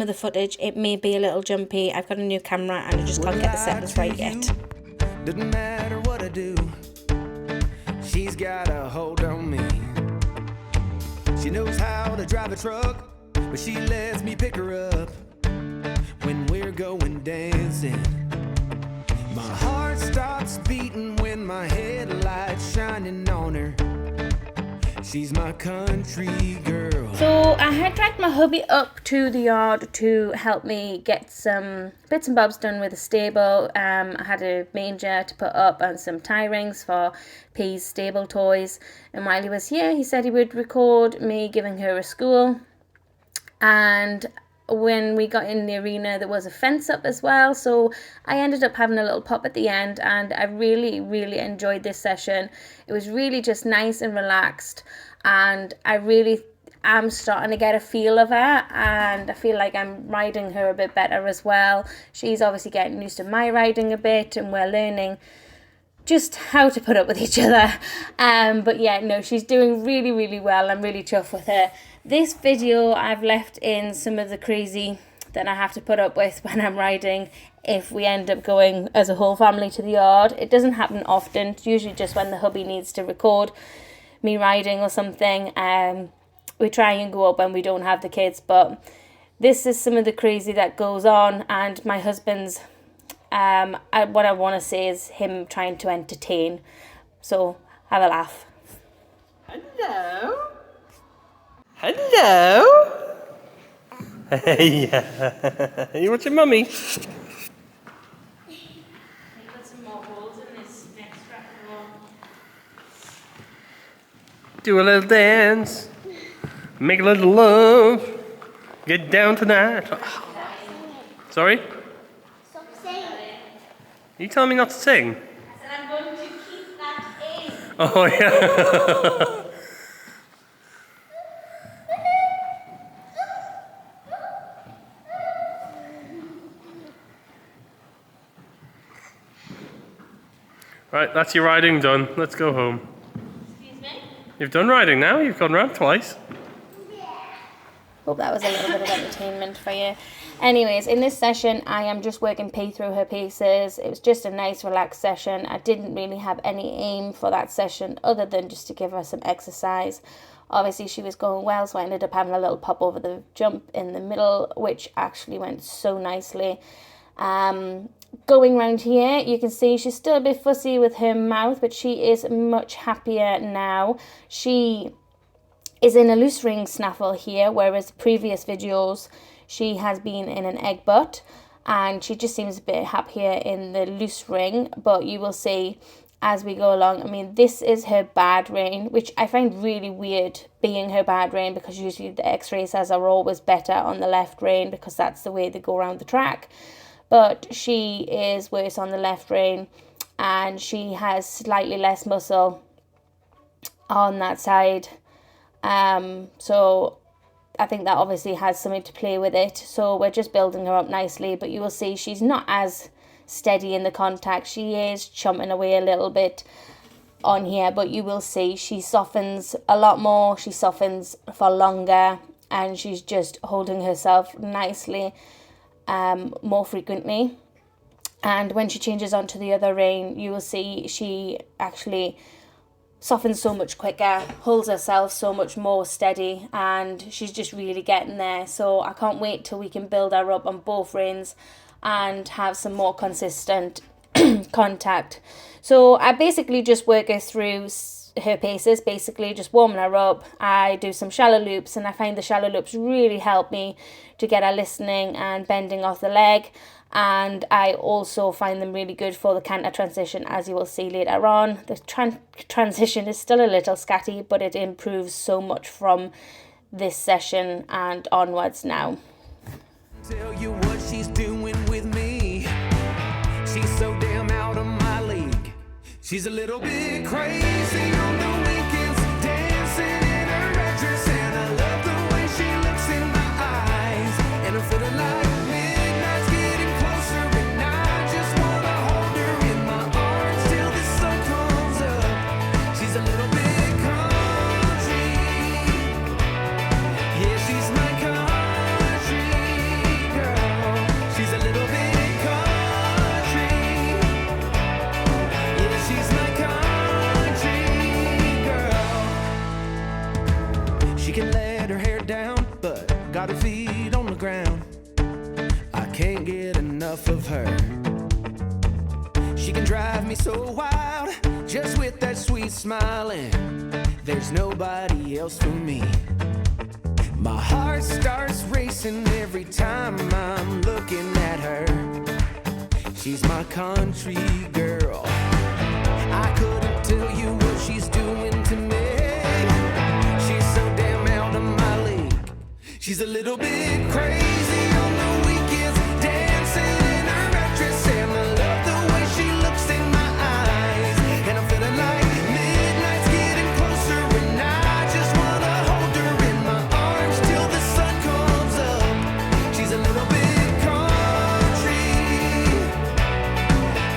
With the footage, it may be a little jumpy. I've got a new camera and I just can't get the settings right yet. Doesn't matter what I do, she's got a hold on me. She knows how to drive a truck, but she lets me pick her up when we're going dancing. My heart stops beating when my headlights shining on her. She's my country girl. So I had dragged my hubby up to the yard to help me get some bits and bobs done with the stable. I had a manger to put up and some tie rings for P's stable toys. And while he was here, he said he would record me giving her a school. And when we got in the arena, there was a fence up as well, so I ended up having a little pop at the end, and I really enjoyed this session. It was really just nice and relaxed, and I really am starting to get a feel of her, and I feel like I'm riding her a bit better as well. She's obviously getting used to my riding a bit, and we're learning just how to put up with each other. But yeah, no, she's doing really well. I'm really chuffed with her. This video, I've left in some of the crazy that I have to put up with when I'm riding if we end up going as a whole family to the yard. It doesn't happen often. It's usually just when the hubby needs to record me riding or something. We try and go up when we don't have the kids, but this is some of the crazy that goes on, and my husband's what I want to say is him trying to entertain. So have a laugh. Hello. Hello. Hey, you watching mummy? Put some more holes in this next strap. Do a little dance. Make a little love. Get down tonight. Sorry? Stop saying You telling me not to sing? I said I'm going to keep that in. Oh yeah. Right, that's your riding done. Let's go home. Excuse me? You've done riding now. You've gone round twice. Hope that was a little bit of entertainment for you. Anyways, in this session, I am just working P through her paces. It was just a nice, relaxed session. I didn't really have any aim for that session other than just to give her some exercise. Obviously, she was going well, so I ended up having a little pop over the jump in the middle, which actually went so nicely. Going round here, you can see she's still a bit fussy with her mouth, but she is much happier now. She is in a loose ring snaffle here, whereas previous videos she has been in an egg butt, and she just seems a bit happier in the loose ring. But you will see as we go along, I mean, this is her bad rein, which I find really weird being her bad rein, because usually the Ex-Racers are always better on the left rein because that's the way they go around the track. But she is worse on the left rein, and she has slightly less muscle on that side. So I think that obviously has something to play with it. So we're just building her up nicely, but you will see she's not as steady in the contact. She is chumping away a little bit on here, but you will see she softens a lot more. She softens for longer, and she's just holding herself nicely more frequently. And when she changes onto the other rein, you will see she actually softens so much quicker, holds herself so much more steady, and she's just really getting there. So I can't wait till we can build her up on both reins and have some more consistent contact. So I basically just work her through her paces, basically just warming her up. I do some shallow loops, and I find the shallow loops really help me to get her listening and bending off the leg. And I also find them really good for the canter transition, as you will see later on. The transition is still a little scatty, but it improves so much from this session and onwards now. Tell you what she's doing with me. She's so damn out of my league. She's a little bit crazy on the weekends, dancing in her red dress, and I love the way she looks in my eyes, and I'm feeling like midnight's getting closer, and I just wanna hold her in my arms till the sun comes up. She's a little bit country, yeah, she's my country can't get enough of her. She can drive me so wild, just with that sweet smile, and there's nobody else for me. My heart starts racing every time I'm looking at her. She's my country girl. I couldn't tell you what she's doing to me. She's so damn out of my league. She's a little bit crazy on the weekends, dancing in her red dress, and I love the way she looks in my eyes. And I'm feeling like midnight's getting closer, and I just wanna hold her in my arms till the sun comes up. She's a little bit country.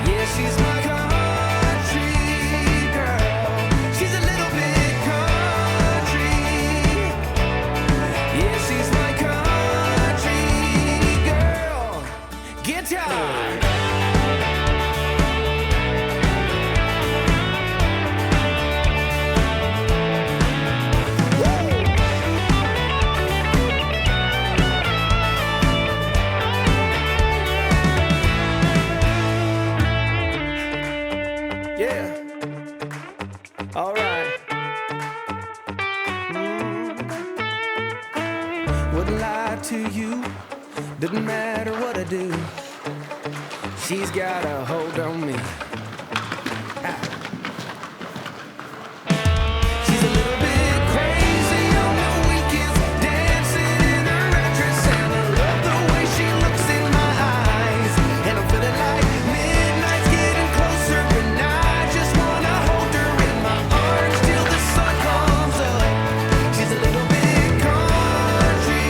Yeah, she's my country girl. She's a little bit country. Yeah, she's my country girl. Guitar. Yeah. All right. Wouldn't lie to you. Doesn't matter what I do. She's got a hold on me. Ah. She's a little bit crazy on the weekends, dancing in her red dress, and I love the way she looks in my eyes. And I'm feeling like midnight's getting closer, and I just wanna hold her in my arms till the sun comes up. She's a little bit country.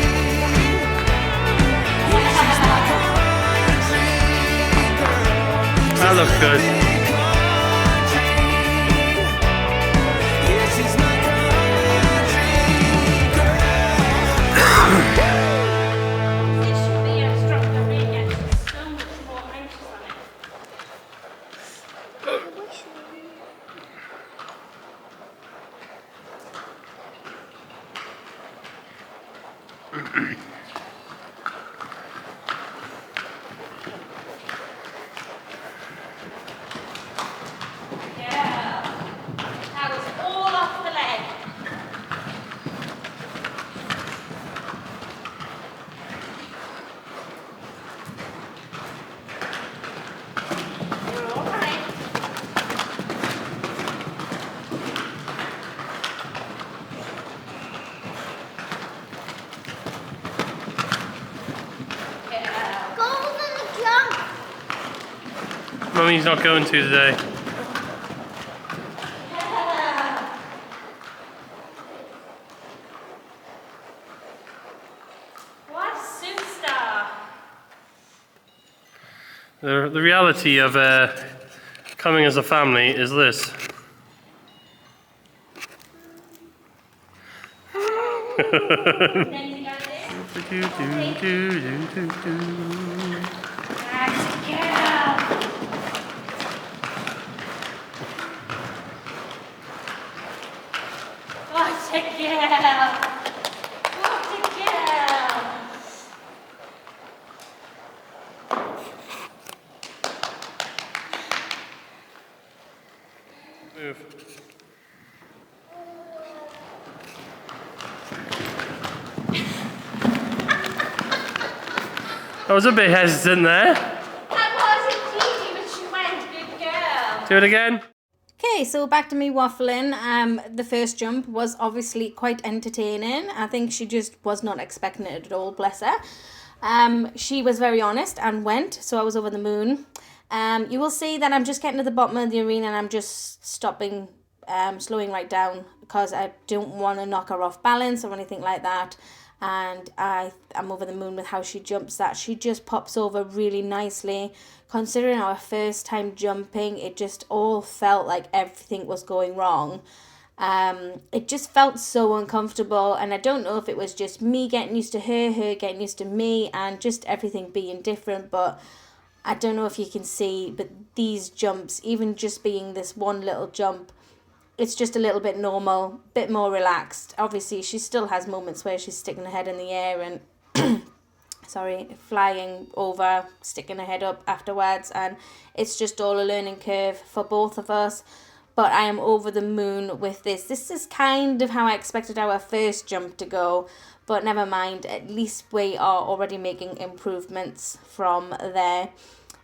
Yeah, she's my country girl. That looks good. Yeah, she's my country girl. This should be a stronger ring. It's so much more anxious on it. Yeah, that was all off the leg. You're all right. Yeah. Go over the jump. Mummy's not going to today. What a superstar. The reality of coming as a family is this. Anything out there? That's a girl. What a girl. What a girl. Move. I was a bit hesitant there. That was indeed, but she went. Good girl. Do it again. Okay, so back to me waffling. The first jump was obviously quite entertaining. I think she just was not expecting it at all, bless her. She was very honest and went, so I was over the moon. You will see that I'm just getting to the bottom of the arena and I'm just stopping, slowing right down because I don't want to knock her off balance or anything like that. And I'm over the moon with how she jumps that. She just pops over really nicely. Considering our first time jumping, it just all felt like everything was going wrong. It just felt so uncomfortable, and I don't know if it was just me getting used to her getting used to me, and just everything being different, but I don't know if you can see, but these jumps, even just being this one little jump, it's just a little bit normal, bit more relaxed. Obviously, she still has moments where she's sticking her head in the air and flying over, sticking her head up afterwards, and it's just all a learning curve for both of us. But I am over the moon with this. This is kind of how I expected our first jump to go, but never mind, at least we are already making improvements from there.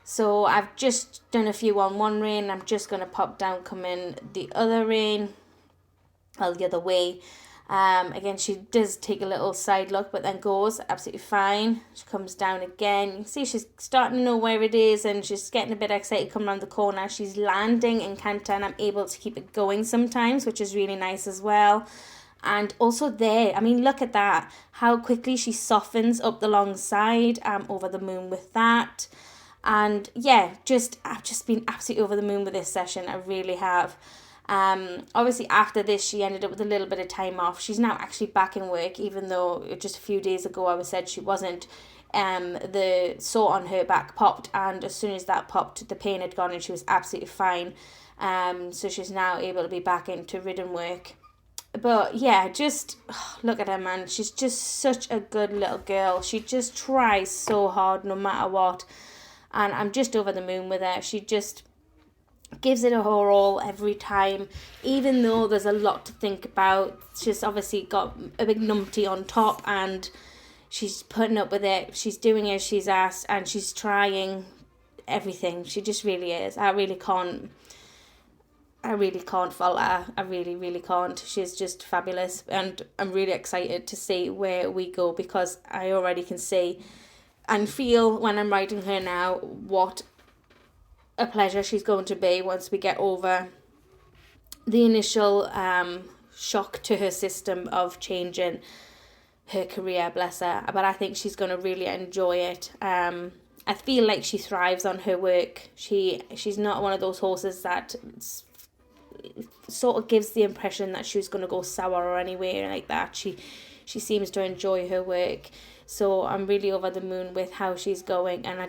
So I've just done a few on one rein. I'm just going to pop down, come in the other rein, well, the other way. Again, she does take a little side look, but then goes absolutely fine. She comes down again. You can see she's starting to know where it is, and she's getting a bit excited coming around the corner. She's landing in canter, and I'm able to keep it going sometimes, which is really nice as well. And also there, I mean, look at that. How quickly she softens up the long side. I'm over the moon with that. And yeah, I've just been absolutely over the moon with this session. I really have. Obviously after this she ended up with a little bit of time off. She's now actually back in work, even though just a few days ago I was said she wasn't. The sore on her back popped, and as soon as that popped, the pain had gone and she was absolutely fine. So she's now able to be back into ridden work. But yeah, just look at her, man. She's just such a good little girl. She just tries so hard no matter what, and I'm just over the moon with her. She just gives it her all every time, even though there's a lot to think about. She's obviously got a big numpty on top, and she's putting up with it. She's doing as she's asked, and she's trying everything. She just really is. I really can't fault her. I really can't. She's just fabulous, and I'm really excited to see where we go, because I already can see and feel when I'm riding her now what a pleasure she's going to be once we get over the initial shock to her system of changing her career, bless her. But I think she's going to really enjoy it. I feel like she thrives on her work. She's not one of those horses that sort of gives the impression that she was going to go sour or anywhere like that. She seems to enjoy her work. So I'm really over the moon with how she's going, and I'm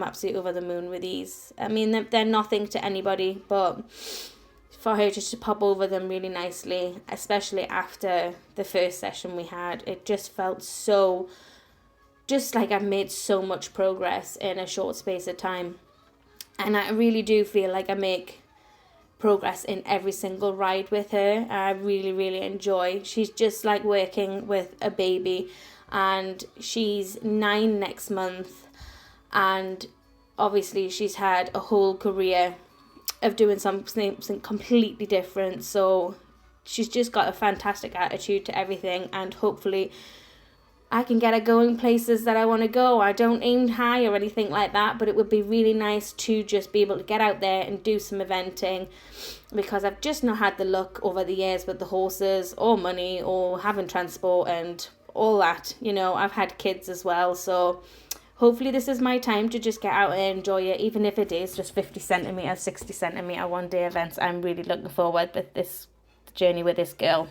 absolutely over the moon with these. I mean, they're nothing to anybody, but for her just to pop over them really nicely, especially after the first session we had, it just felt so, just like I've made so much progress in a short space of time. And I really do feel like I make progress in every single ride with her. I really enjoy. She's just like working with a baby, and she's 9 next month, and obviously she's had a whole career of doing something completely different. So she's just got a fantastic attitude to everything, and hopefully I can get her going places that I want to go. I don't aim high or anything like that, but it would be really nice to just be able to get out there and do some eventing, because I've just not had the luck over the years with the horses, or money, or having transport and all that. You know, I've had kids as well, so hopefully this is my time to just get out and enjoy it, even if it is just 50 centimetre, 60 centimetre one day events. I'm really looking forward with this journey with this girl.